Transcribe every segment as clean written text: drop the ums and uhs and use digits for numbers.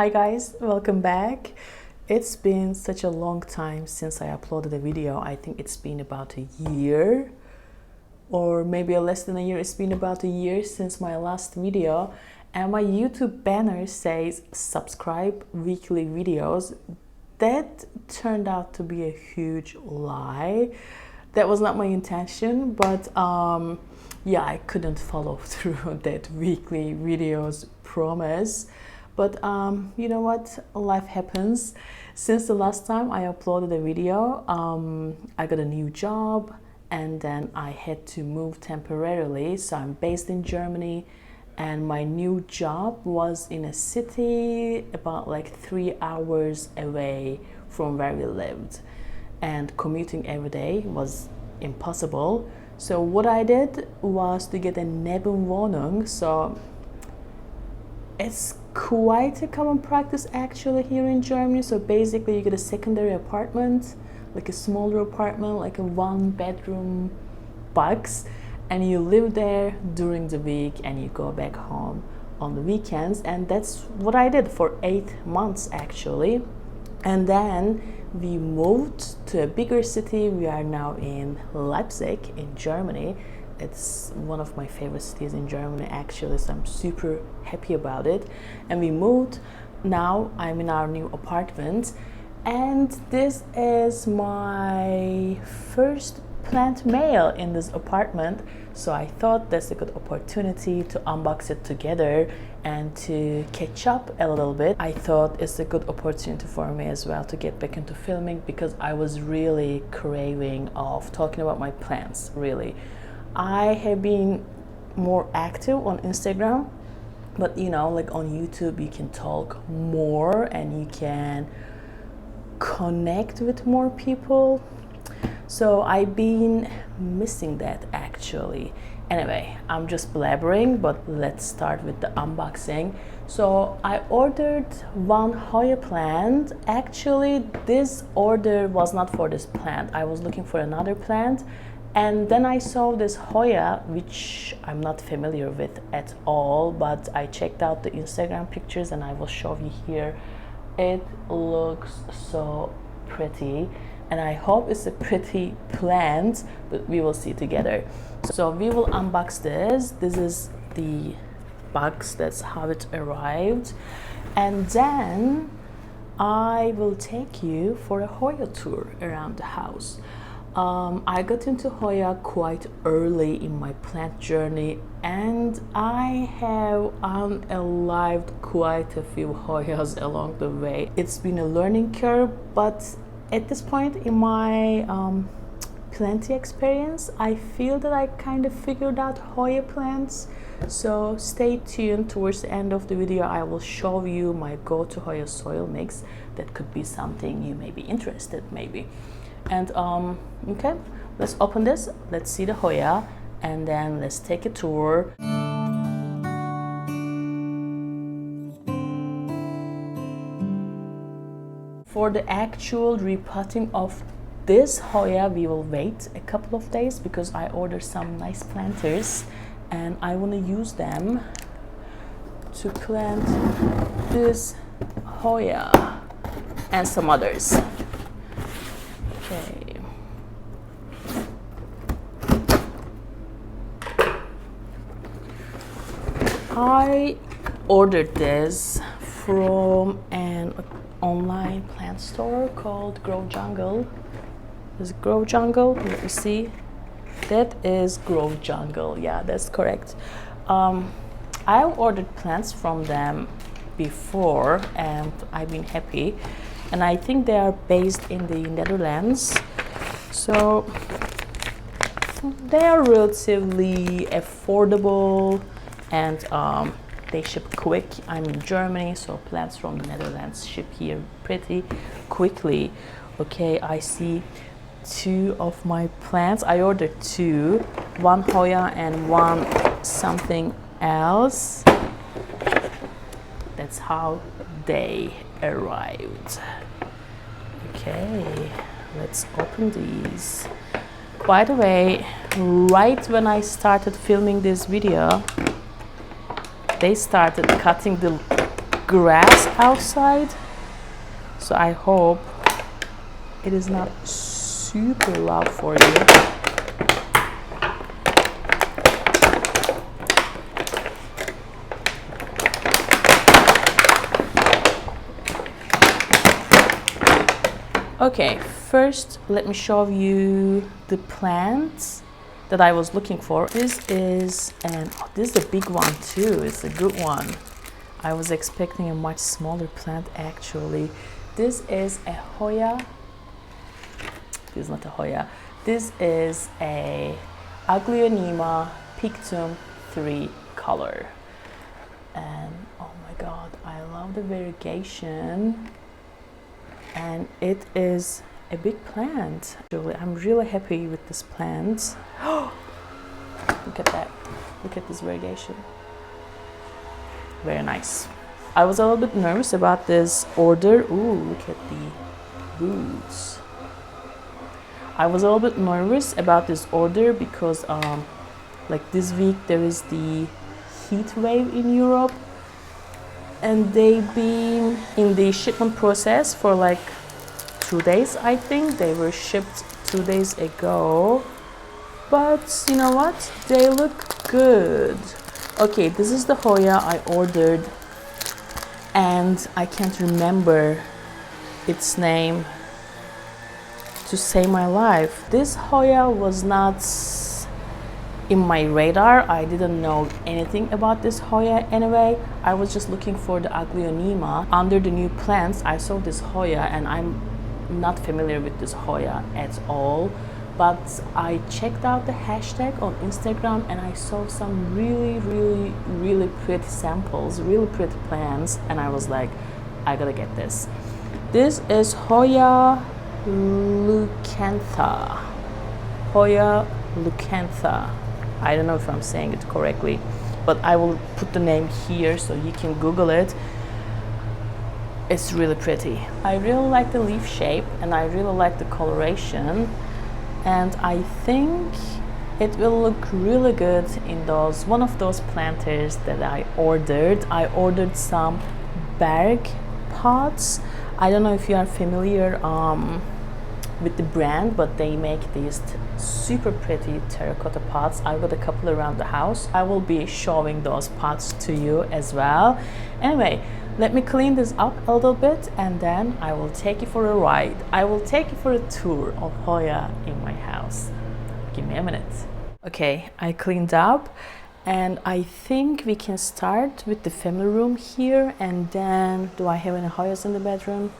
Hi guys, welcome back. It's been such a long time since I uploaded a video. I think it's been about a year or maybe less than a year. It's been about a year since my last video, and my YouTube banner says subscribe weekly videos. That turned out to be a huge lie. That was not my intention, but yeah, I couldn't follow through that weekly videos promise. But you know what, life happens. Since the last time I uploaded a video, I got a new job, and then I had to move temporarily. So I'm based in Germany, and my new job was in a city about like 3 hours away from where we lived, and commuting every day was impossible. So what I did was to get a Nebenwohnung. So it's quite a common practice actually here in Germany. So basically you get a secondary apartment, like a smaller apartment, like a 1-bedroom box, and you live there during the week and you go back home on the weekends. And that's what I did for 8 months actually. And then we moved to a bigger city. We are now in Leipzig in Germany. It's one of my favorite cities in Germany actually, so I'm super happy about it. And we moved. Now I'm in our new apartment, and this is my first plant mail in this apartment. So I thought that's a good opportunity to unbox it together and to catch up a little bit. I thought it's a good opportunity for me as well to get back into filming, because I was really craving of talking about my plants. Really, I have been more active on Instagram, but you know, like on YouTube you can talk more and you can connect with more people. So I've been missing that actually. Anyway, I'm just blabbering, but let's start with the unboxing. So I ordered one Hoya plant. Actually, this order was not for this plant. I was looking for another plant, and then I saw this Hoya, which I'm not familiar with at all, but I checked out the Instagram pictures and I will show you here. It looks so pretty, and I hope it's a pretty plant, but we will see together. So we will unbox this. This is the box, that's how it arrived. And then I will take you for a Hoya tour around the house. I got into Hoya quite early in my plant journey, and I have unalived quite a few Hoyas along the way. It's been a learning curve, but at this point in my planting experience, I feel that I kind of figured out Hoya plants. So stay tuned. Towards the end of the video I will show you my go-to Hoya soil mix. That could be something you may be interested maybe. And okay, let's open this, let's see the Hoya, and then let's take a tour. For the actual repotting of this Hoya, we will wait a couple of days, because I ordered some nice planters and I want to use them to plant this Hoya and some others. Okay. I ordered this from an online plant store called Grow Jungle. Is it Grow Jungle? Let me see. That is Grow Jungle. Yeah, that's correct. I ordered plants from them before and I've been happy. And I think they are based in the Netherlands. So they are relatively affordable, and they ship quick. I'm in Germany, so plants from the Netherlands ship here pretty quickly. Okay, I see 2 of my plants. I ordered 2, one Hoya and one something else. That's how they arrived. Okay, let's open these. By the way, right when I started filming this video, they started cutting the grass outside, so I hope it is not super loud for you. Okay, first let me show you the plants that I was looking for. This is a big one too. It's a good one. I was expecting a much smaller plant actually. This is a Hoya. This is not a Hoya. This is a Aglaonema pictum 3 color. And oh my god, I love the variegation. And it is a big plant. Actually, I'm really happy with this plant. Look at that. Look at this variegation. Very nice. I was a little bit nervous about this order. Ooh, look at the roots. I was a little bit nervous about this order because like this week there is the heat wave in Europe, and they've been in the shipment process for like 2 days. I think they were shipped 2 days ago, but you know what, they look good. Okay, this is the Hoya I ordered, and I can't remember its name to save my life. This Hoya was not in my radar. I didn't know anything about this Hoya anyway. I was just looking for the Aglaonema. Under the new plants, I saw this Hoya, and I'm not familiar with this Hoya at all. But I checked out the hashtag on Instagram, and I saw some really pretty samples, really pretty plants, and I was like, I gotta get this. This is Hoya leucantha. Hoya leucantha. I don't know if I'm saying it correctly, but I will put the name here so you can Google it. It's really pretty. I really like the leaf shape, and I really like the coloration, and I think it will look really good in one of those planters that I ordered. I ordered some berg pots. I don't know if you are familiar with the brand, but they make these super pretty terracotta pots. I've got a couple around the house. I will be showing those pots to you as well. Anyway, let me clean this up a little bit, and then I will take you for a ride. I will take you for a tour of Hoya in my house. Give me a minute. Okay, I cleaned up, and I think we can start with the family room here, and then do I have any Hoyas in the bedroom?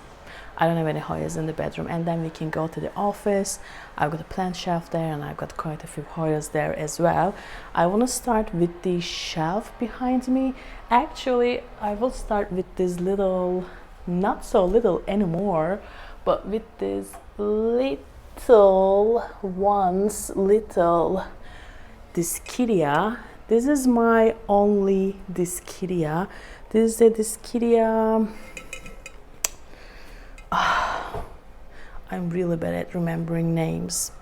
I don't have any Hoyas in the bedroom, and then we can go to the office. I've got a plant shelf there, and I've got quite a few Hoyas there as well. I want to start with the shelf behind me. Actually, I will start with this little, not so little anymore, but with this little Dischidia. This is my only Dischidia. This is a Dischidia. I'm really bad at remembering names,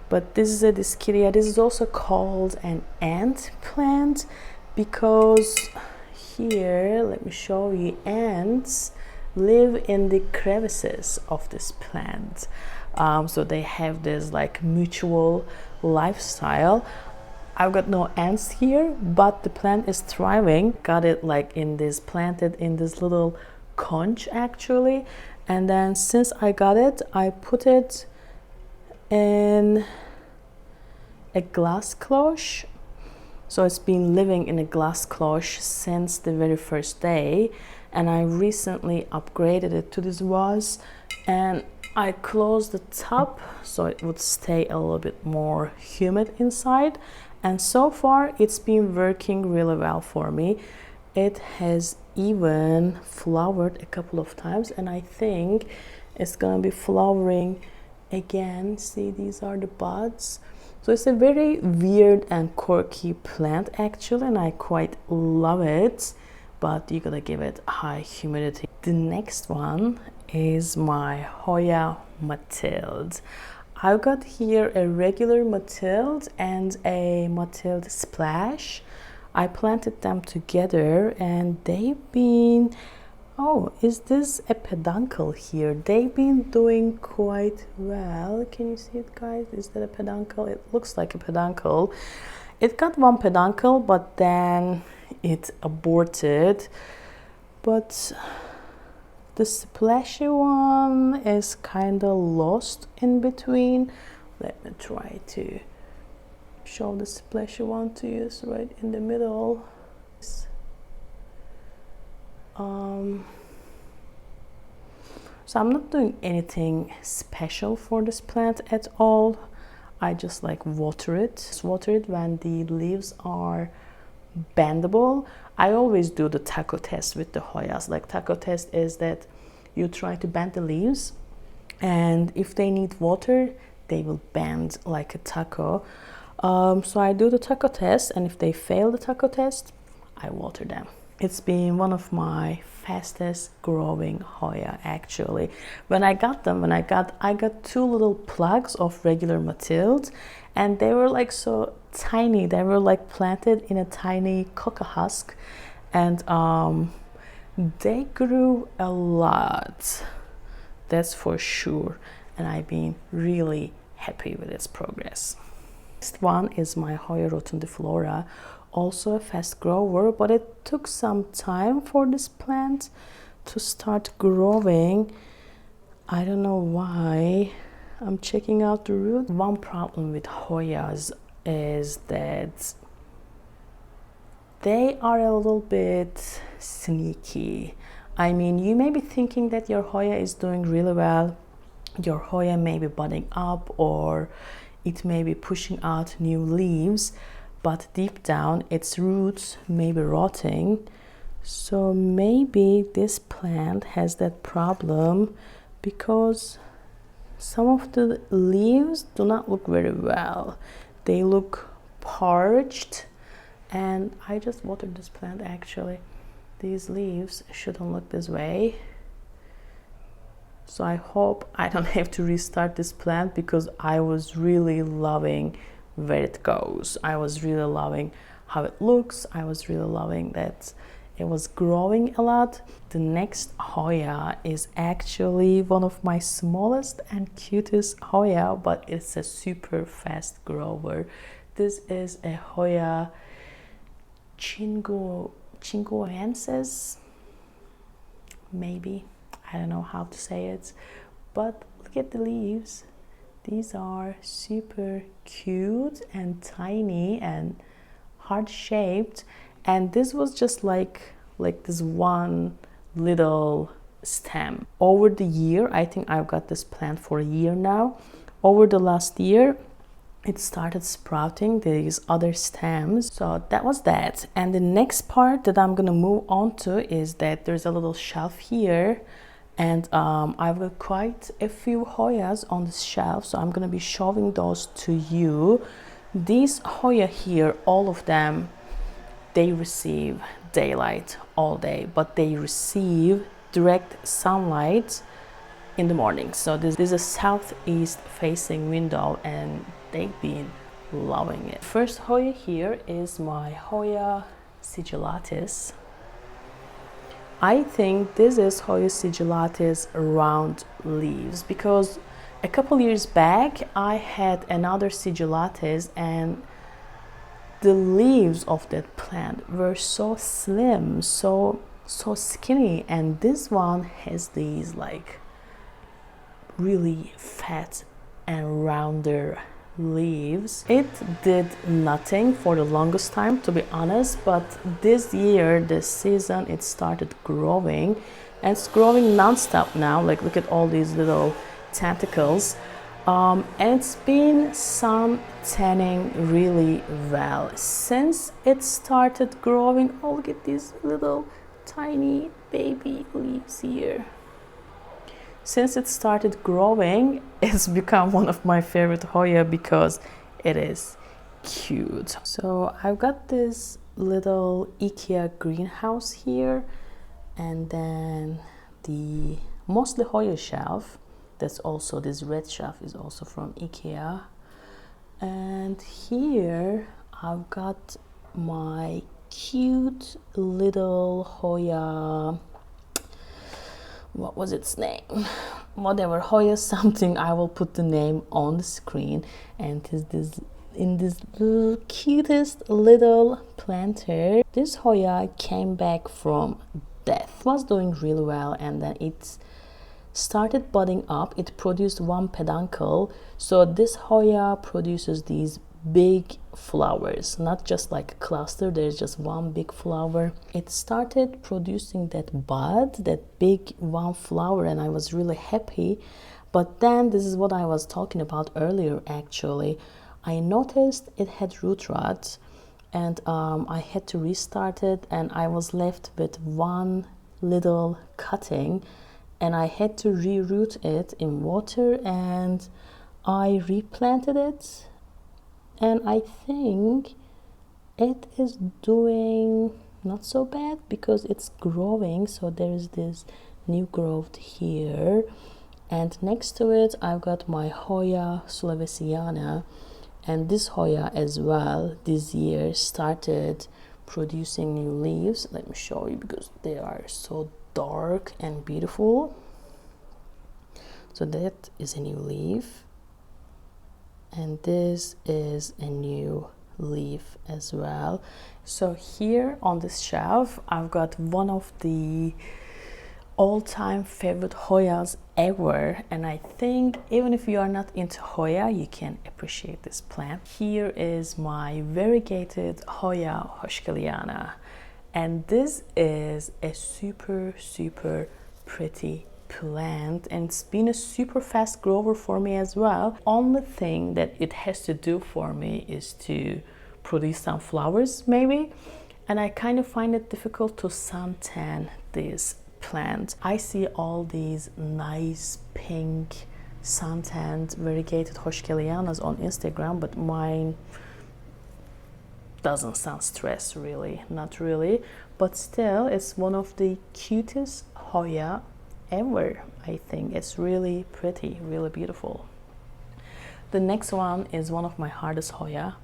but this is a Dischidia. This is also called an ant plant because here, let me show you, ants live in the crevices of this plant. So they have this like mutual lifestyle. I've got no ants here, but the plant is thriving. Got it like planted in this little conch actually. And then since I got it, I put it in a glass cloche. So it's been living in a glass cloche since the very first day. And I recently upgraded it to this vase, and I closed the top so it would stay a little bit more humid inside. And so far it's been working really well for me. It has even flowered a couple of times, and I think it's gonna be flowering again. See, these are the buds. So it's a very weird and quirky plant actually, and I quite love it, but you gotta give it high humidity. The next one is my Hoya Mathilde. I've got here a regular Mathilde and a Mathilde Splash. I planted them together, and they've been Oh, is this a peduncle here? They've been doing quite well. Can you see it, guys? Is that a peduncle? It looks like a peduncle. It got one peduncle, but then it aborted. But the splashy one is kind of lost in between. Let me try to show the splashy one to you. It's right in the middle. So I'm not doing anything special for this plant at all. I just like water it. Just water it when the leaves are bendable. I always do the taco test with the Hoyas. Like, taco test is that you try to bend the leaves, and if they need water, they will bend like a taco. So I do the taco test, and if they fail the taco test, I water them. It's been one of my fastest growing Hoya actually. When I got them, I got two little plugs of regular Matilde, and they were like so tiny. They were like planted in a tiny cocoa husk, and they grew a lot, that's for sure, and I've been really happy with its progress. Next one is my Hoya rotundiflora, also a fast grower, but it took some time for this plant to start growing. I don't know why. I'm checking out the root. One problem with Hoyas is that they are a little bit sneaky. I mean, you may be thinking that your Hoya is doing really well. Your Hoya may be budding up, or it may be pushing out new leaves, but deep down its roots may be rotting. So maybe this plant has that problem because some of the leaves do not look very well. They look parched, and I just watered this plant actually. These leaves shouldn't look this way. So I hope I don't have to restart this plant, because I was really loving where it goes. I was really loving how it looks. I was really loving that it was growing a lot. The next Hoya is actually one of my smallest and cutest Hoya, but it's a super fast grower. This is a Hoya chinguensis, maybe. I don't know how to say it, but look at the leaves. These are super cute and tiny and heart-shaped, and this was just like this one little stem. Over the year, I think I've got this plant for a year now. Over the last year, it started sprouting these other stems. So that was that. And the next part that I'm gonna move on to is that there's a little shelf here, and I've got quite a few Hoyas on this shelf, so I'm gonna be showing those to you. These Hoya here, all of them, they receive daylight all day, but they receive direct sunlight in the morning. So this is a southeast facing window, and they've been loving it. First Hoya here is my Hoya sigillatus. I think this is Hoya sigillatus round leaves, because a couple years back I had another sigillatus, and the leaves of that plant were so slim, so skinny, and this one has these like really fat and rounder leaves. It did nothing for the longest time, to be honest, but this year, this season, it started growing, and it's growing non-stop now. Like, look at all these little tentacles, and it's been sun tanning really well since it started growing. Oh, look at these little tiny baby leaves here. Since it started growing, it's become one of my favorite Hoya because it is cute. So I've got this little IKEA greenhouse here, and then the mostly Hoya shelf. That's also, this red shelf is also from IKEA. And here I've got my cute little Hoya what was its name? Whatever, Hoya something. I will put the name on the screen. And it is this in this cutest little planter. This Hoya came back from death. It was doing really well, and then it started budding up. It produced one peduncle. So this Hoya produces these big flowers, not just like a cluster. There's just one big flower. It started producing that bud, that big one flower, and I was really happy. But then this is what I was talking about earlier. Actually, I noticed it had root rot, and I had to restart it, and I was left with one little cutting, and I had to reroot it in water, and I replanted it, and I think it is doing not so bad because it's growing. So there is this new growth here, and next to it I've got my Hoya Sulawesiana, and this Hoya as well this year started producing new leaves. Let me show you because they are so dark and beautiful. So that is a new leaf, and this is a new leaf as well. So here on this shelf I've got one of the all-time favorite Hoyas ever, and I think even if you are not into Hoya, you can appreciate this plant. Here is my variegated Hoya hoşkaliana, and this is a super pretty plant, and it's been a super fast grower for me as well. Only thing that it has to do for me is to produce some flowers maybe, and I kind of find it difficult to suntan this plant. I see all these nice pink suntanned variegated hoşkalianas on Instagram, but mine doesn't sound stressed, really, not really, but still it's one of the cutest Hoya ever. I think it's really pretty, really beautiful. The next one is one of my hardest Hoya.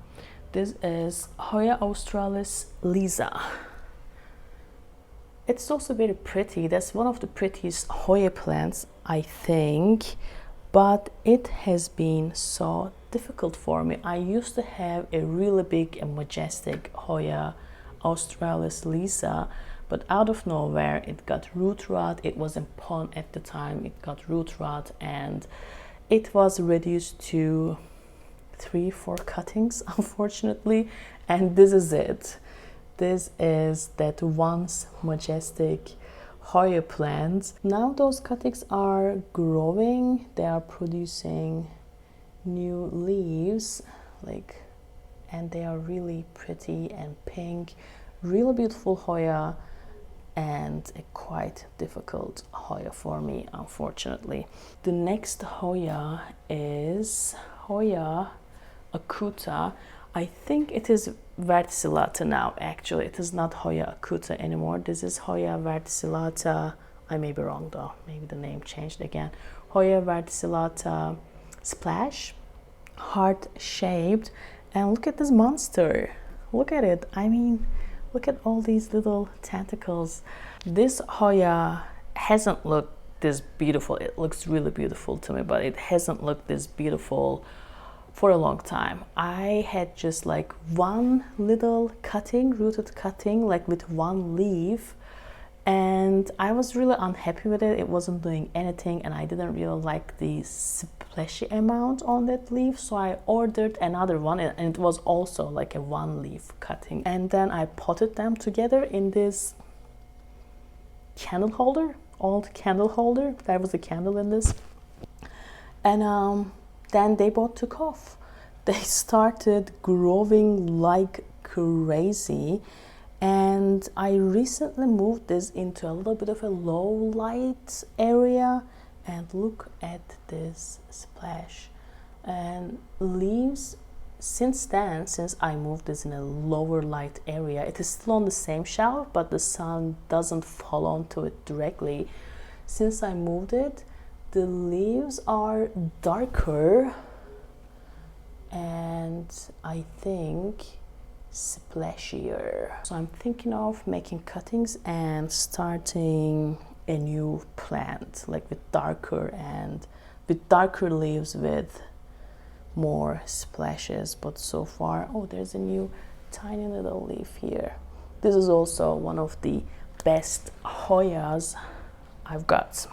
This is Hoya australis lisa. It's also very pretty. That's one of the prettiest Hoya plants, I think, but it has been so difficult for me. I used to have a really big and majestic Hoya australis lisa, but out of nowhere it got root rot. It was in pond at the time. It got root rot, and it was reduced to 3-4 cuttings, unfortunately, and this is it. This is that once majestic Hoya plant. Now those cuttings are growing. They are producing new leaves, and they are really pretty and pink. Really beautiful Hoya, and a quite difficult Hoya for me, unfortunately. The next Hoya is Hoya acuta. I think it is verticillata now. Actually, it is not Hoya acuta anymore. This is Hoya verticillata. I may be wrong though. Maybe the name changed again. Hoya verticillata splash, heart-shaped, and look at this monster. Look at it. I mean, look at all these little tentacles. This Hoya hasn't looked this beautiful. It looks really beautiful to me, but it hasn't looked this beautiful for a long time. I had just like one little cutting, rooted cutting, like with one leaf, and I was really unhappy with it. It wasn't doing anything, and I didn't really like the splashy amount on that leaf, so I ordered another one, and it was also like a one leaf cutting. And then I potted them together in this candle holder, old candle holder. There was a candle in this, and then they both took off. They started growing like crazy, and I recently moved this into a little bit of a low light area, and look at this splash and leaves. Since then, since I moved this in a lower light area, it is still on the same shelf, but the sun doesn't fall onto it directly. Since I moved it, the leaves are darker, and I think splashier. So I'm thinking of making cuttings and starting a new plant, like with darker leaves with more splashes. But so far, oh, there's a new tiny little leaf here. This is also one of the best Hoyas I've got.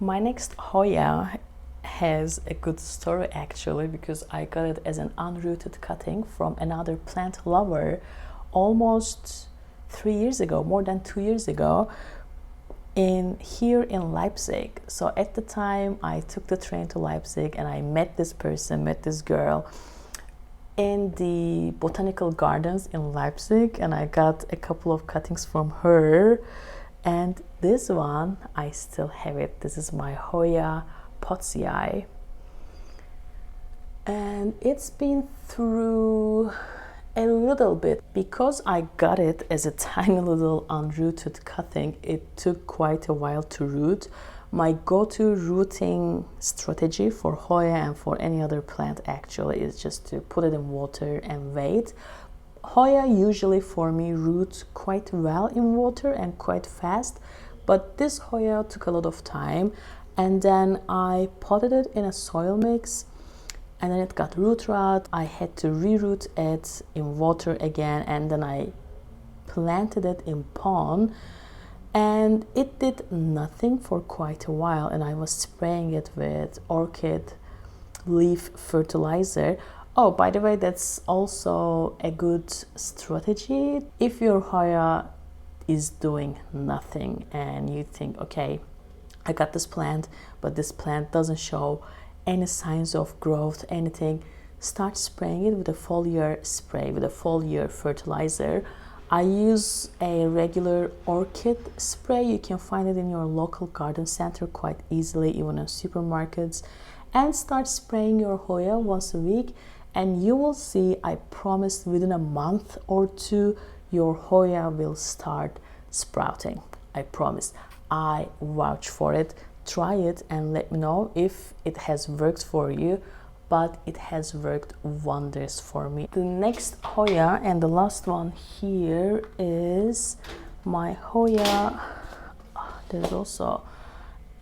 My next Hoya has a good story actually, because I got it as an unrooted cutting from another plant lover almost 3 years ago, more than 2 years ago, here in Leipzig. So at the time I took the train to Leipzig and I met this girl in the botanical gardens in Leipzig, and I got a couple of cuttings from her. And this one, I still have it. This is my Hoya Potsii. And it's been through a little bit. Because I got it as a tiny little unrooted cutting, it took quite a while to root. My go-to rooting strategy for Hoya and for any other plant actually is just to put it in water and wait. Hoya usually for me roots quite well in water and quite fast, but this Hoya took a lot of time, and then I potted it in a soil mix and then it got root rot. I had to reroot it in water again, and then I planted it in pond, and it did nothing for quite a while, and I was spraying it with orchid leaf fertilizer. Oh, by the way, that's also a good strategy. If your Hoya is doing nothing and you think, okay, I got this plant, but this plant doesn't show any signs of growth, anything, start spraying it with a foliar spray, with a foliar fertilizer. I use a regular orchid spray. You can find it in your local garden center quite easily, even in supermarkets. And start spraying your Hoya once a week, and you will see, I promise, within a month or two, your Hoya will start sprouting. I promise. I vouch for it. Try it and let me know if it has worked for you, but it has worked wonders for me. The next Hoya and the last one here is my Hoya. There's also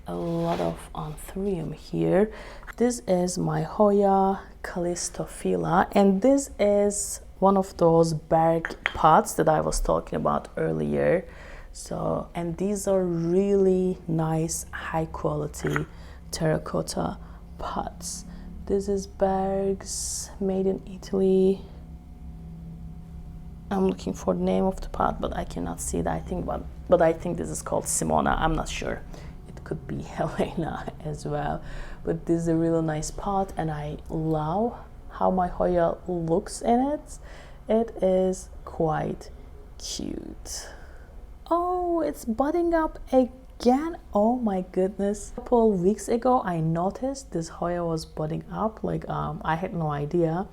a lot of anthurium here. This is my Hoya callistophila, and this is one of those berg pots that I was talking about earlier. So, and these are really nice, high quality terracotta pots. This is Berg's, made in Italy. I'm looking for the name of the pot, but I cannot see it. But I think this is called Simona. I'm not sure. It could be Helena as well. But this is a really nice pot, and I love how my Hoya looks in it. It is quite cute. Oh, it's budding up again. Oh my goodness. A couple weeks ago I noticed this Hoya was budding up, like I had no idea,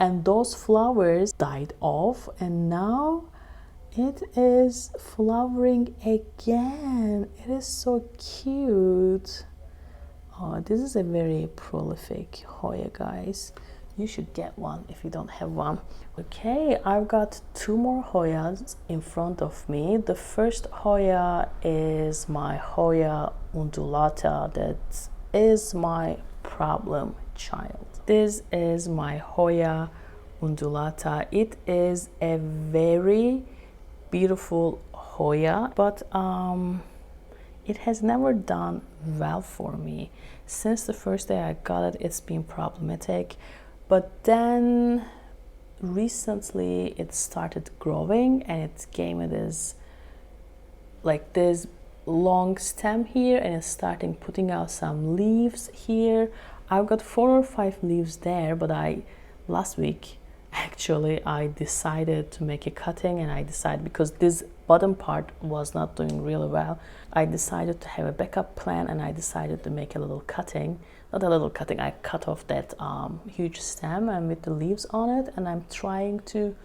and those flowers died off, and now it is flowering again. It is so cute. Oh, this is a very prolific Hoya, guys. You should get one if you don't have one. Okay, I've got 2 more Hoyas in front of me. The first Hoya is my Hoya undulata. That is my problem child. This is my Hoya undulata. It is a very beautiful Hoya, but it has never done well for me. Since the first day I got it, it's been problematic. But then recently it started growing, and it gave me this long stem here, and it's starting putting out some leaves here. I've got 4 or 5 leaves there, but last week actually I decided to make a cutting, and I decided, because this bottom part was not doing really well, I decided to have a backup plan, and I decided to make a little cutting. Not a little cutting, I cut off that huge stem and with the leaves on it, and I'm trying to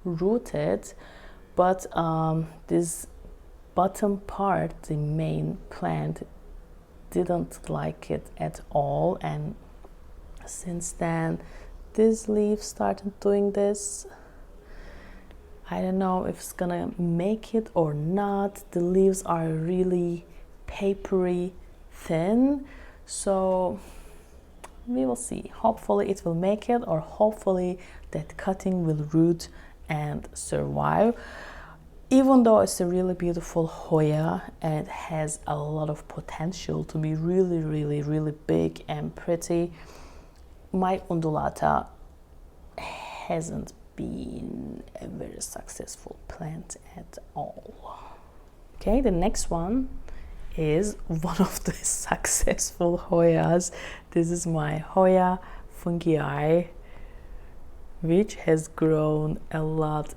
root it, but this bottom part, the main plant, didn't like it at all, and since then this leaf started doing this. I don't know if it's gonna make it or not. The leaves are really papery thin. So we will see. Hopefully it will make it, or hopefully that cutting will root and survive. Even though it's a really beautiful Hoya and it has a lot of potential to be really, really, really big and pretty, my undulata hasn't been a very successful plant at all. Okay, the next one is one of the successful Hoyas. This is my Hoya fungii, which has grown a lot.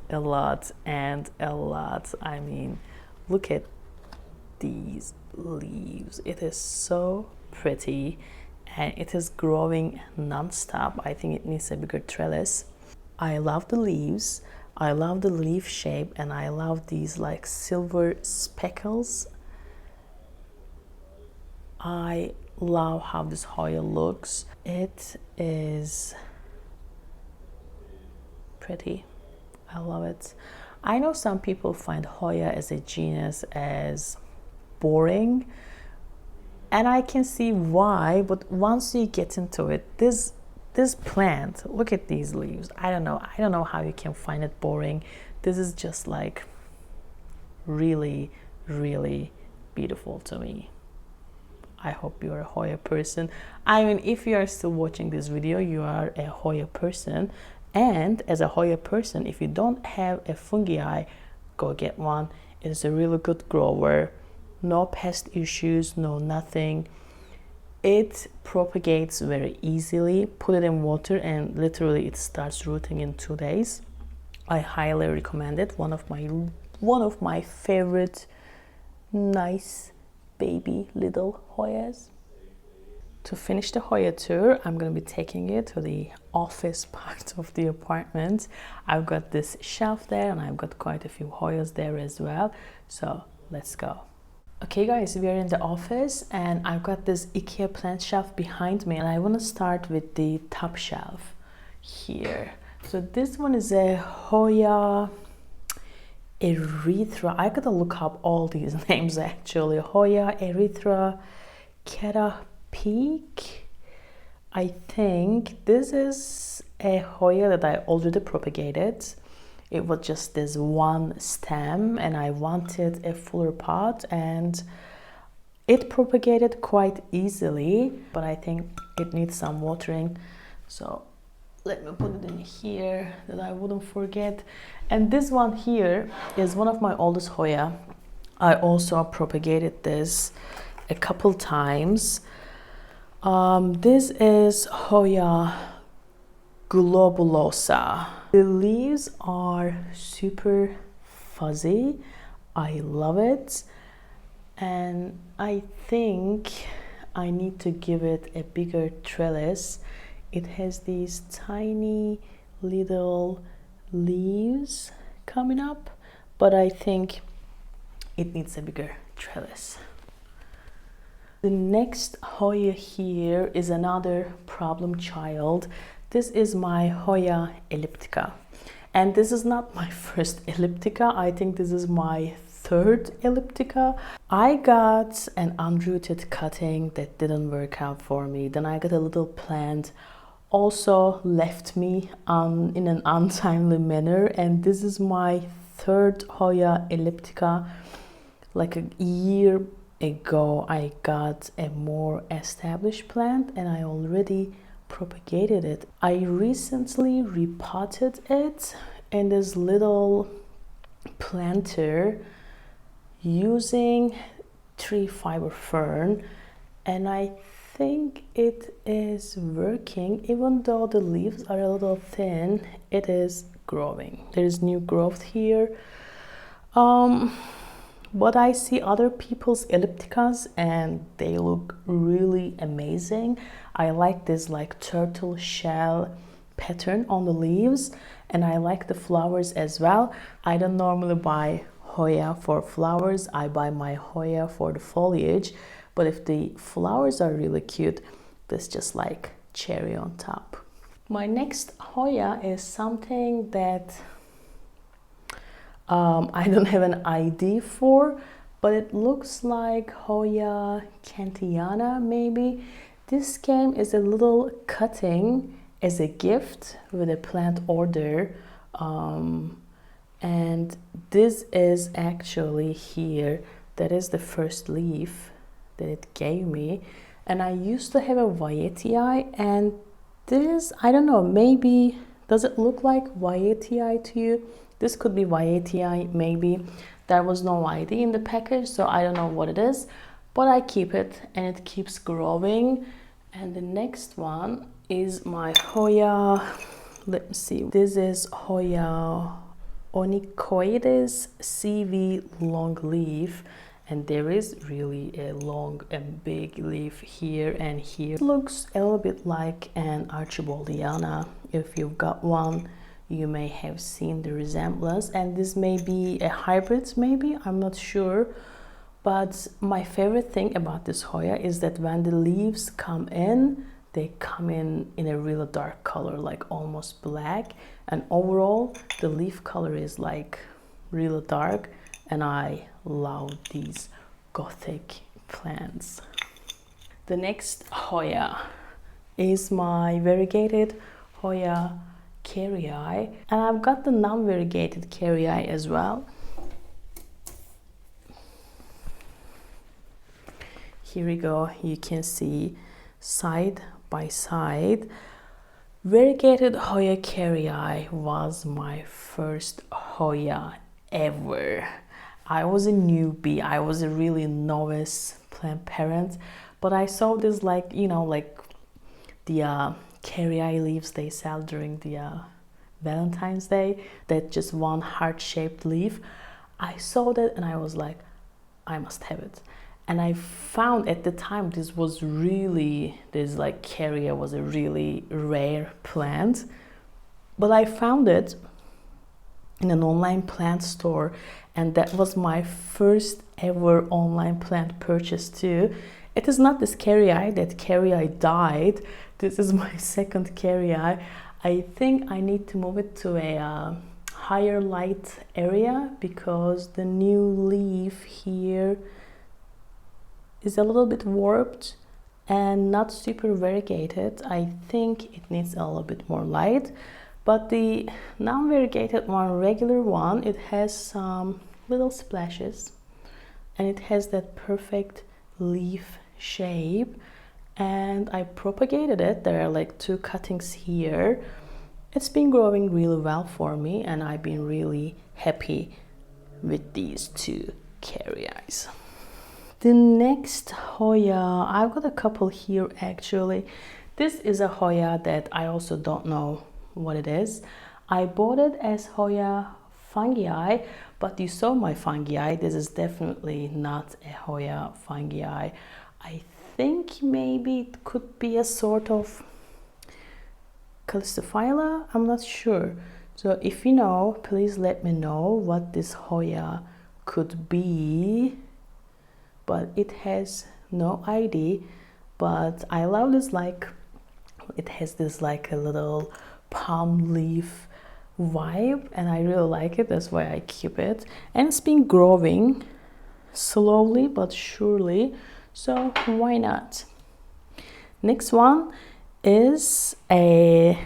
I mean, look at these leaves. It is so pretty and it is growing non-stop. I think it needs a bigger trellis. I love the leaves, I love the leaf shape, and I love these like silver speckles. I love how this Hoya looks. It is pretty. I love it. I know some people find Hoya as a genus as boring, and I can see why, but once you get into it, this plant, look at these leaves. I don't know how you can find it boring. This is just like really, really beautiful to me. I hope you're a Hoya person. I mean, if you are still watching this video, you are a Hoya person. And as a Hoya person, if you don't have a fungii, go get one. It is a really good grower. No pest issues, no nothing. It propagates very easily. Put it in water and literally it starts rooting in 2 days. I highly recommend it. One of my favorite nice baby little Hoyas. To finish the Hoya tour, I'm going to be taking it to the office part of the apartment. I've got this shelf there and I've got quite a few Hoyas there as well. So let's go. Okay guys, we are in the office and I've got this IKEA plant shelf behind me, and I want to start with the top shelf here. So this one is a Hoya erythra. I gotta look up all these names actually. Hoya erythra catapeak. I think this is a Hoya that I already propagated. It was just this one stem and I wanted a fuller pot, and it propagated quite easily, but I think it needs some watering. So let me put it in here that I wouldn't forget. And this one here is one of my oldest Hoya. I also propagated this a couple times. This is Hoya globulosa. The leaves are super fuzzy. I love it, and I think I need to give it a bigger trellis. It has these tiny little leaves coming up, but I think it needs a bigger trellis. The next Hoya here is another problem child. This is my Hoya elliptica, and this is not my first elliptica. I think this is my third elliptica. I got an unrooted cutting that didn't work out for me. Then I got a little plant also left me in an untimely manner, and this is my third Hoya elliptica. Like a year ago I got a more established plant and I already propagated it. I recently repotted it in this little planter using tree fiber fern, and I think it is working. Even though the leaves are a little thin, it is growing. There is new growth here. But I see other people's ellipticas and they look really amazing. I like this like turtle shell pattern on the leaves, and I like the flowers as well. I don't normally buy Hoya for flowers. I buy my Hoya for the foliage, but if the flowers are really cute, this just like cherry on top. My next Hoya is something that I don't have an ID for, but it looks like Hoya Cantiana maybe. This came as a little cutting as a gift with a plant order. And this is actually here. That is the first leaf that it gave me. And I used to have a Vietii, and this, I don't know, maybe, does it look like Vietii to you? This could be Vietii, maybe. There was no ID in the package, so I don't know what it is, but I keep it and it keeps growing. And the next one is my Hoya, let me see, this is Hoya Onychoides CV long leaf, and there is really a long and big leaf here and here. It looks a little bit like an Archibaldiana. If you've got one, you may have seen the resemblance, and this may be a hybrid, maybe, I'm not sure. But my favorite thing about this Hoya is that when the leaves come in, they come in a really dark color, like almost black, and overall the leaf color is like really dark, and I love these gothic plants. The next Hoya is my variegated Hoya Carrii, and I've got the non-variegated Carrii as well. Here we go, you can see side by side. Variegated Hoya Carrii was my first Hoya ever. I was a newbie, I was a really novice plant parent, but I saw this, like, you know, like the Carrii leaves they sell during the Valentine's Day, that just one heart-shaped leaf. I saw that and I was like, I must have it. And I found at the time this like Carrii was a really rare plant, but I found it in an online plant store, and that was my first ever online plant purchase too. It is not this Carrii, that Carrii died. This is my second Carrii. I think I need to move it to a higher light area because the new leaf here is a little bit warped and not super variegated. I think it needs a little bit more light, but the non-variegated one, regular one, it has some little splashes and it has that perfect leaf shape, and I propagated it. There are like 2 cuttings here. It's been growing really well for me, and I've been really happy with these 2 Carriis. The next Hoya, I've got a couple here actually. This is a Hoya that I also don't know what it is. I bought it as Hoya fungii, but you saw my fungii. This is definitely not a Hoya fungii. I think maybe it could be a sort of Calistophylla, I'm not sure. So if you know, please let me know what this Hoya could be. But it has no ID, but I love this, like it has this like a little palm leaf vibe, and I really like it. That's why I keep it, and it's been growing slowly but surely, so why not? Next one is a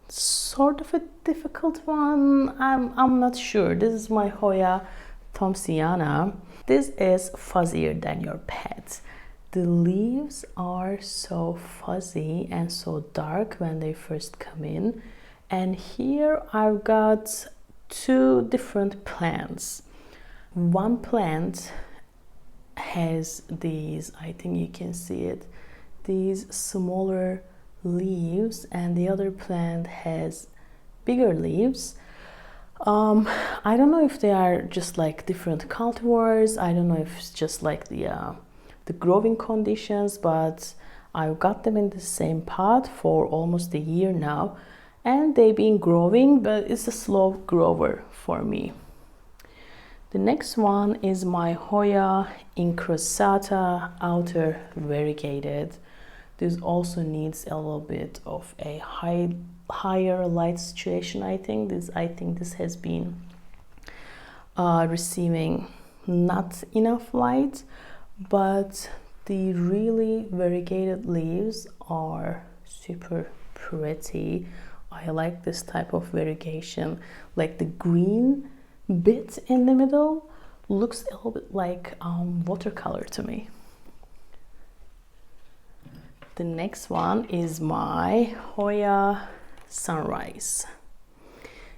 sort of a difficult one. I'm not sure. This is my Hoya Thompsoniana. This is fuzzier than your pet. The leaves are so fuzzy and so dark when they first come in. And here I've got 2 different plants. One plant has these, I think you can see it, these smaller leaves, and the other plant has bigger leaves. I don't know if they are just like different cultivars. I don't know if it's just like the growing conditions, but I've got them in the same pot for almost a year now, and they've been growing, but it's a slow grower for me. The next one is my Hoya incrustata outer variegated. This also needs a little bit of a higher light situation. I think this has been receiving not enough light, but the really variegated leaves are super pretty. I like this type of variegation. Like the green bit in the middle looks a little bit like watercolor to me. The next one is my Hoya Sunrise.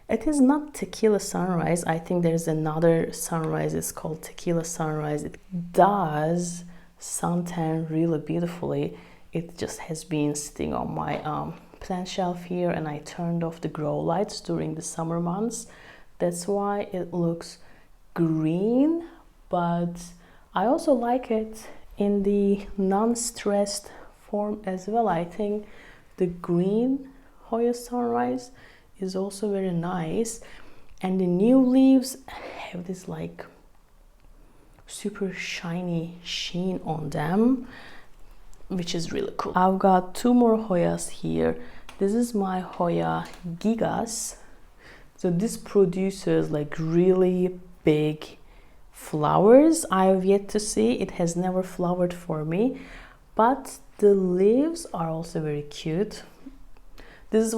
It is not Tequila Sunrise. I think there's another sunrise. It's called Tequila Sunrise. It does suntan really beautifully. It just has been sitting on my plant shelf here, and I turned off the grow lights during the summer months. That's why it looks green, but I also like it in the non-stressed form as well. I think the green Hoya Sunrise is also very nice, and the new leaves have this like super shiny sheen on them, which is really cool. I've got two more Hoyas here. This is my Hoya Gigas. So this produces like really big flowers. I have yet to see, it has never flowered for me, but the leaves are also very cute. This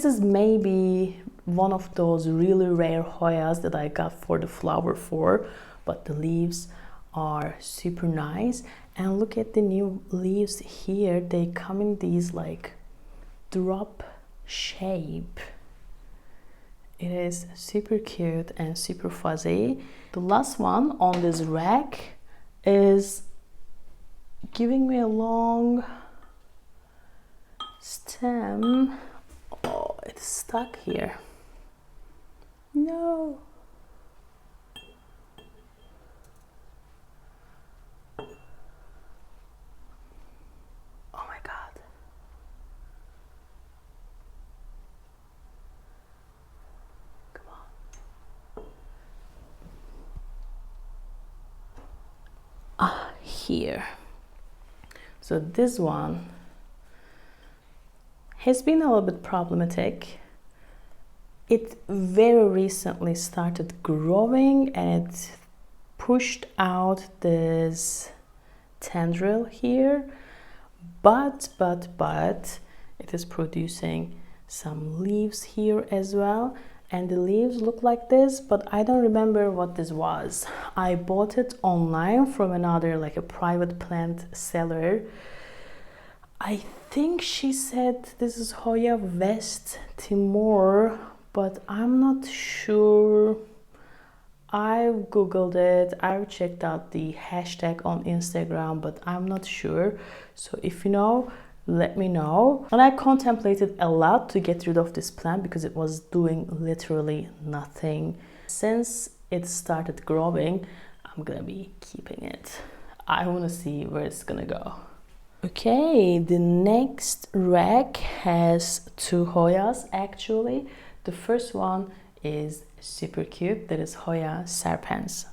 is maybe one of those really rare Hoyas that I got for the flower for, but the leaves are super nice. And look at the new leaves here. They come in these like drop shape. It is super cute and super fuzzy. The last one on this rack is giving me a long stem. Oh, it's stuck here. No. Oh my God. Come on. Ah, here. So this one has been a little bit problematic. It very recently started growing and it pushed out this tendril here, but it is producing some leaves here as well, and the leaves look like this, but I don't remember what this was. I bought it online from another, like a private plant seller. I think she said this is Hoya West Timor, but I'm not sure. I've googled it, I've checked out the hashtag on Instagram, but I'm not sure. So if you know, let me know. And I contemplated a lot to get rid of this plant because it was doing literally nothing. Since it started growing, I'm gonna be keeping it. I want to see where it's gonna go. Okay, the next rack has two Hoyas actually. The first one is super cute, that is Hoya Serpens.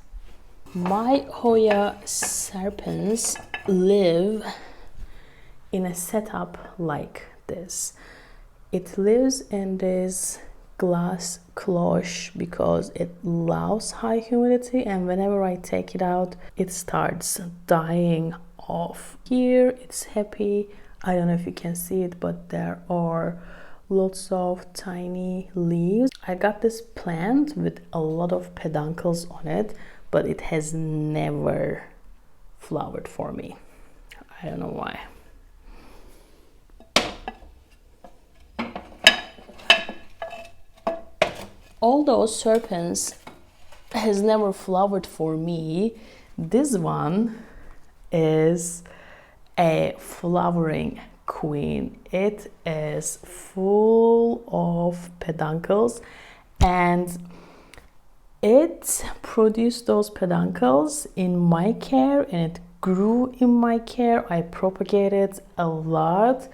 My Hoya Serpens live in a setup like this. It lives in this glass cloche because it loves high humidity, and whenever I take it out, it starts dying off. Here it's happy. I don't know if you can see it, but there are lots of tiny leaves. I got this plant with a lot of peduncles on it, but it has never flowered for me. I don't know why. Although Serpens has never flowered for me, this one is a flowering queen. It is full of peduncles, and it produced those peduncles in my care, and it grew in my care. I propagated a lot.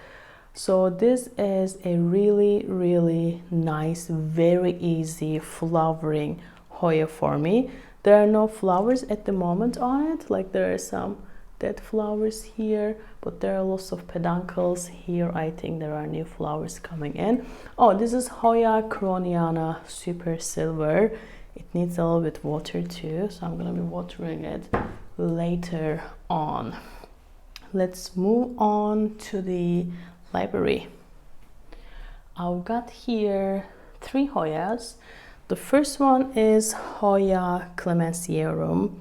So this is a really nice, very easy flowering Hoya for me. There are no flowers at the moment on it, like there are some dead flowers here, but there are lots of peduncles here. I think there are new flowers coming in. Oh, this is Hoya Croniana Super Silver. It needs a little bit water too, so I'm gonna be watering it later on. Let's move on to the library. I've got here 3 Hoyas. The first one is Hoya clemencierum.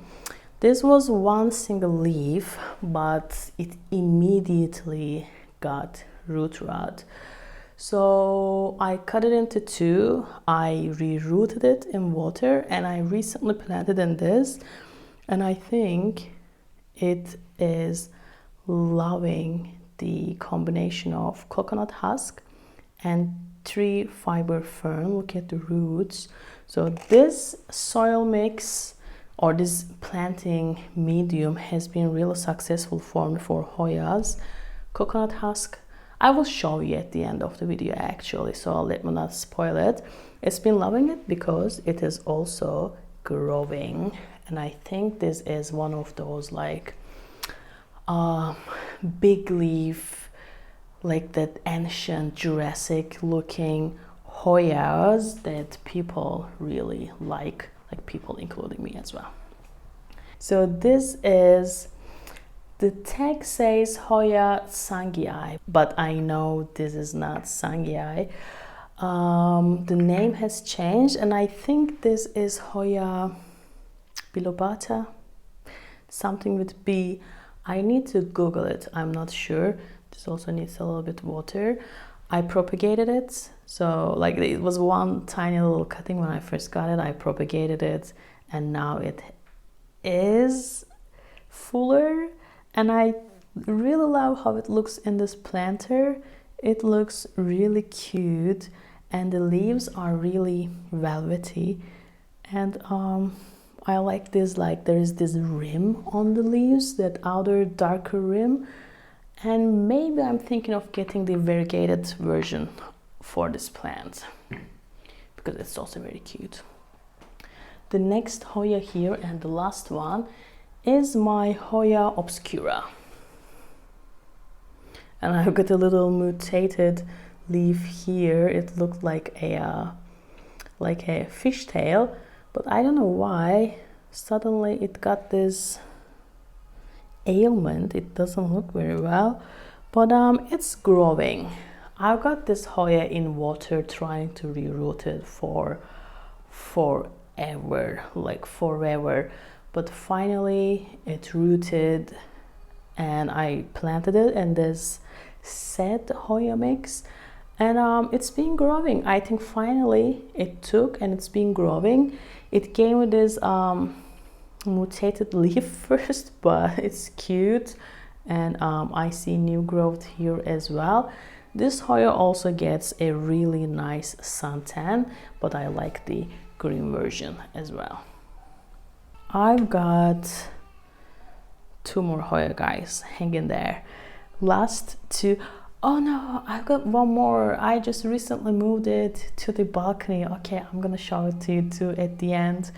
This was one single leaf, but it immediately got root rot. So I cut it into 2. I re-rooted it in water, and I recently planted in this, and I think it is loving the combination of coconut husk and tree fiber fern. Look at the roots. So this soil mix or this planting medium has been really successful for me for Hoyas. Coconut husk, I will show you at the end of the video actually, so let me not spoil it. It's been loving it because it is also growing, and I think this is one of those like big leaf, like that ancient Jurassic looking Hoyas that people really like people including me as well. So this is, the tag says Hoya sangii, but I know this is not sangii. The name has changed, and I think this is Hoya bilobata, something with B. I need to Google it, I'm not sure. This also needs a little bit water. I propagated it, so like it was one tiny little cutting when I first got it. I propagated it, and now it is fuller, and I really love how it looks in this planter. It looks really cute, and the leaves are really velvety, and I like this, like there is this rim on the leaves, that outer darker rim, and maybe I'm thinking of getting the variegated version for this plant because it's also very cute. The next Hoya here, and the last one, is my Hoya obscura, and I've got a little mutated leaf here. It looked like a fishtail, but I don't know why suddenly it got this ailment. It doesn't look very well, but it's growing. I've got this Hoya in water trying to reroot it for forever, like forever, but finally it rooted, and I planted it in this set Hoya mix, and it's been growing. I think finally it took, and it's been growing. It came with this mutated leaf first, but it's cute, and I see new growth here as well. This Hoya also gets a really nice suntan, but I like the green version as well. I've got 2 more Hoya, guys, hang in there. Last 2. Oh no, I've got 1 more. I just recently moved it to the balcony. Okay, I'm gonna show it to you too at the end.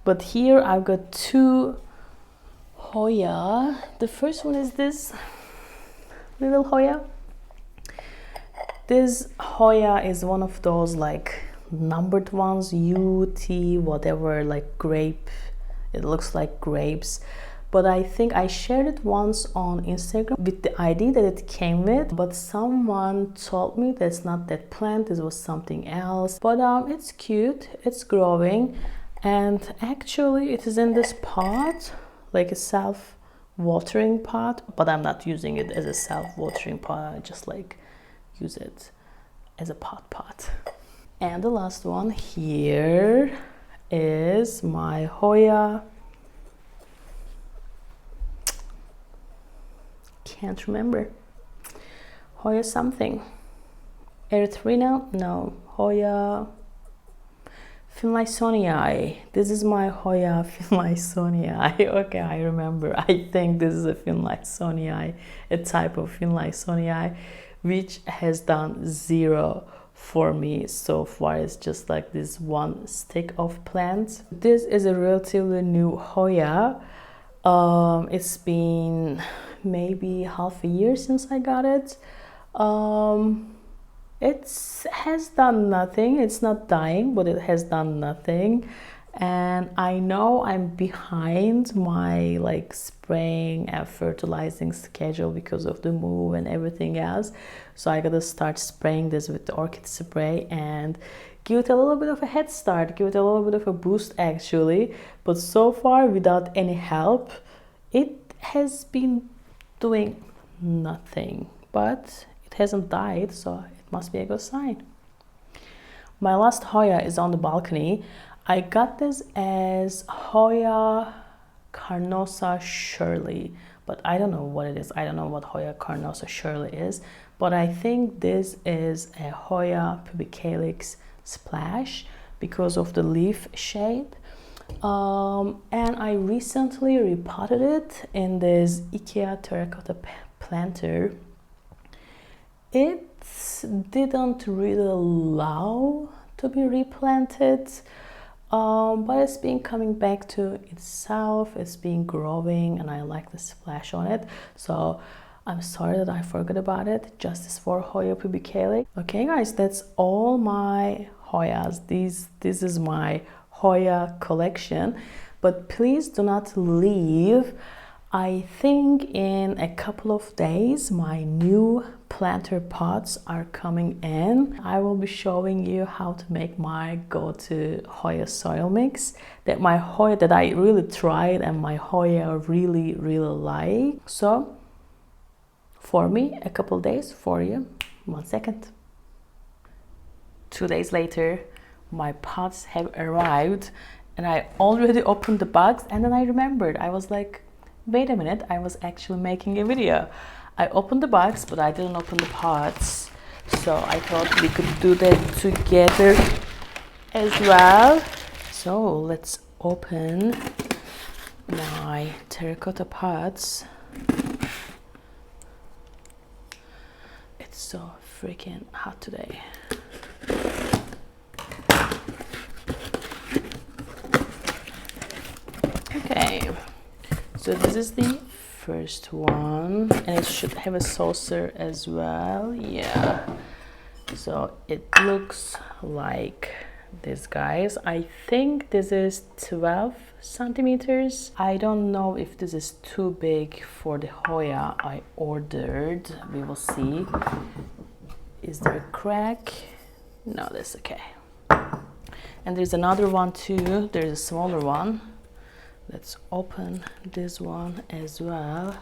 But here I've got 2 Hoya. The first one is this little Hoya. This Hoya is one of those like numbered ones, UT whatever, like grape. It looks like grapes. But I think I shared it once on Instagram with the ID that it came with, but someone told me that's not that plant, this was something else. But it's cute, it's growing, and actually it is in this pot, like a self-watering pot, but I'm not using it as a self-watering pot. I just like use it as a pot. And the last one here is my Hoya, can't remember, Hoya something, Erythrina, no, Hoya Finlaysonii. This is my Hoya Finlaysonii. Okay, I remember. I think this is a Finlaysonii, a type of Finlaysonii, which has done 0 for me so far. It's just like this one stick of plants. This is a relatively new Hoya. It's been maybe half a year since I got it. It has done nothing. It's not dying, but it has done nothing. and I know I'm behind my like spraying and fertilizing schedule because of the move and everything else. So I gotta start spraying this with the orchid spray and give it a little bit of a head start, give it a little bit of a boost actually. But so far, without any help, it has been doing nothing, but it hasn't died, so it must be a good sign. My last Hoya is on the balcony. I got this as Hoya Carnosa Shirley, but I don't know what it is. I don't know what Hoya Carnosa Shirley is, but I think this is a Hoya pubicalyx splash because of the leaf shape. And I recently repotted it in this IKEA terracotta planter. It didn't really allow to be replanted, but it's been coming back to itself. It's been growing and I like the splash on it, so I'm sorry that I forgot about it. Justice for Hoya pubicalyx. Okay guys, that's all my Hoyas. This is my Hoya collection, but please do not leave. I think in a couple of days my new planter pots are coming in. I will be showing you how to make my go-to Hoya soil mix that my Hoya that I really tried and my Hoya really like. So for me, a couple days, for you, 1 second. 2 days later, my pots have arrived and I already opened the box, and then I remembered. I was like, wait a minute, I was actually making a video. I opened the box, but I didn't open the pots. So I thought we could do that together as well. So let's open my terracotta pots. It's so freaking hot today. Okay, so this is the first one, and it should have a saucer as well. Yeah, so it looks like this, guys. I think this is 12 centimeters. I don't know if this is too big for the Hoya I ordered. We will see. Is there a crack? No, that's okay. And there's another one too. There's a smaller one. Let's open this one as well.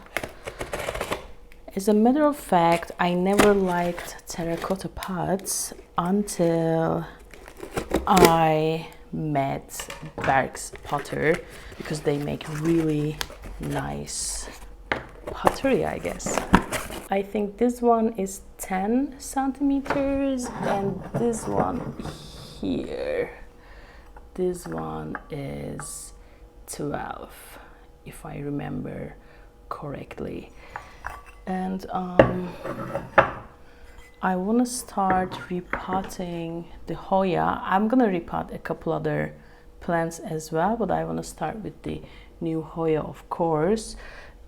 As a matter of fact, I never liked terracotta pots until I met Berg's Potter, because they make really nice pottery, I guess. I think this one is 10 centimeters and this one here, this one is 12, if I remember correctly. And I want to start repotting the Hoya. I'm gonna repot a couple other plants as well, but I want to start with the new Hoya, of course.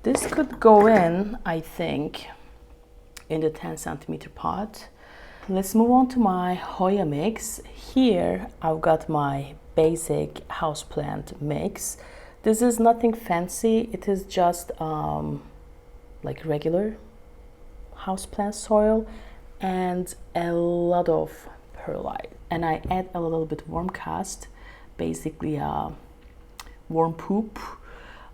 This could go in, I think, in the 10 centimeter pot. Let's move on to my Hoya mix. Here I've got my basic houseplant mix. This is nothing fancy. It is just like regular houseplant soil and a lot of perlite. And I add a little bit warm cast, basically warm poop.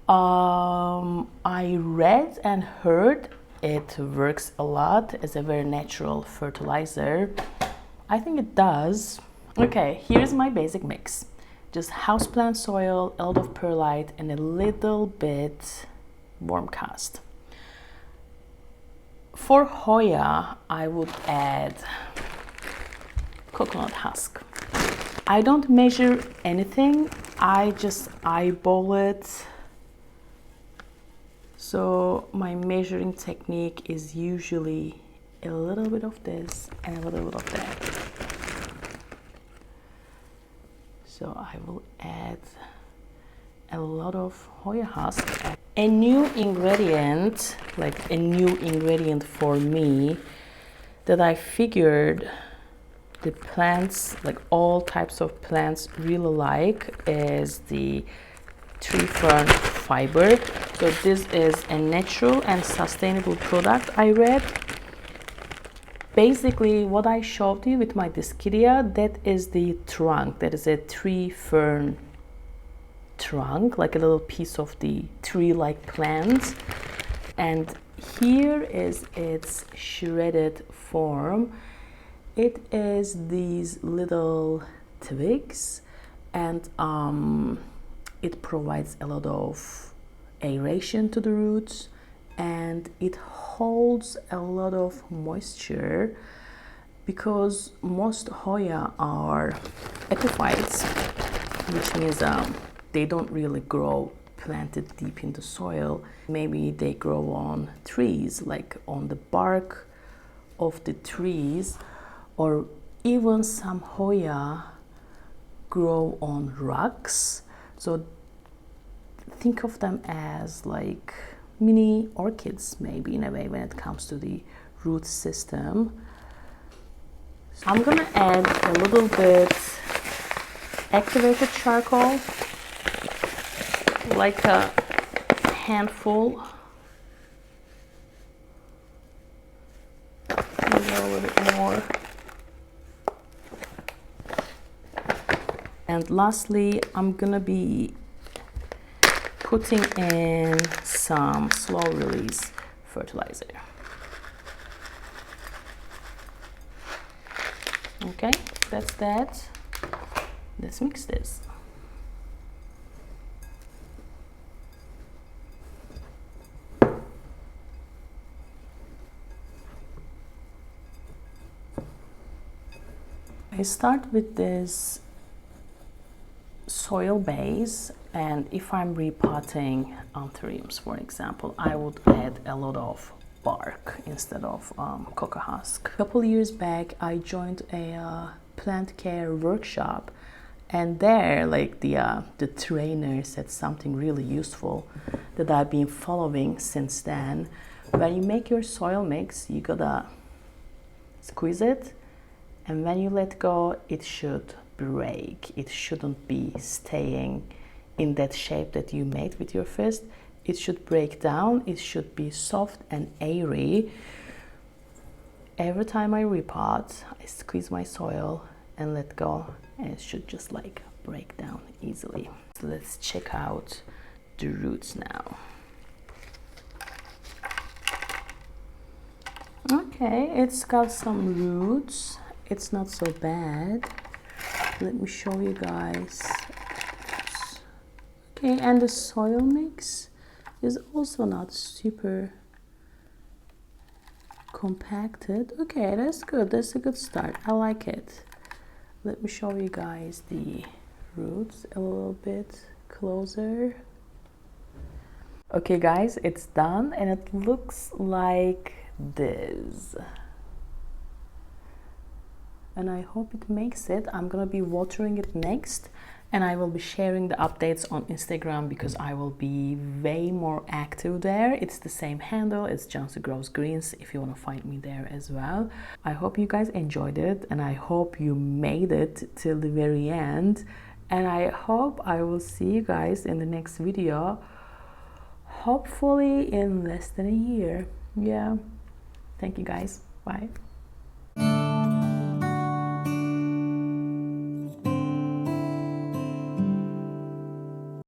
I read and heard it works a lot as a very natural fertilizer. I think it does. Okay, here's my basic mix. Just houseplant soil, a lot of perlite, and a little bit warm cast. For Hoya, I would add coconut husk. I don't measure anything, I just eyeball it. So my measuring technique is usually a little bit of this and a little bit of that. So I will add a lot of Hoya husk. A new ingredient, for me, that I figured the plants, like all types of plants, really like is the tree fern fiber. So this is a natural and sustainable product, I read. Basically what I showed you with my discidia, that is the trunk. That is a tree fern trunk, like a little piece of the tree-like plant. And here is its shredded form. It is these little twigs, and it provides a lot of aeration to the roots, and it holds a lot of moisture, because most Hoya are epiphytes, which means they don't really grow planted deep in the soil. Maybe they grow on trees, like on the bark of the trees, or even some Hoya grow on rocks. So think of them as like mini orchids, maybe, in a way, when it comes to the root system. So I'm gonna add a little bit activated charcoal, like a handful, maybe a little bit more. And lastly, I'm gonna be putting in some slow release fertilizer. Okay, that's that. Let's mix this. I start with this soil base, and if I'm repotting anthuriums, for example, I would add a lot of bark instead of cocoa husk. A couple years back, I joined a plant care workshop, and there, like the trainer said something really useful that I've been following since then. When you make your soil mix, you gotta squeeze it, and when you let go, it should break. It shouldn't be staying in that shape that you made with your fist. It should break down. It should be soft and airy. Every time I repot, I squeeze my soil and let go, and it should just like break down easily. So let's check out the roots now. Okay, it's got some roots. It's not so bad. Let me show you guys. Okay, and the soil mix is also not super compacted. Okay, that's good. That's a good start. I like it. Let me show you guys the roots a little bit closer. Okay guys, it's done, and it looks like this. And I hope it makes it. I'm gonna be watering it next, and I will be sharing the updates on Instagram, because I will be way more active there. It's the same handle, it's Jansu Grows Greens, if you want to find me there as well. I hope you guys enjoyed it, and I hope you made it till the very end, and I hope I will see you guys in the next video, hopefully in less than a year. Yeah, thank you guys, bye.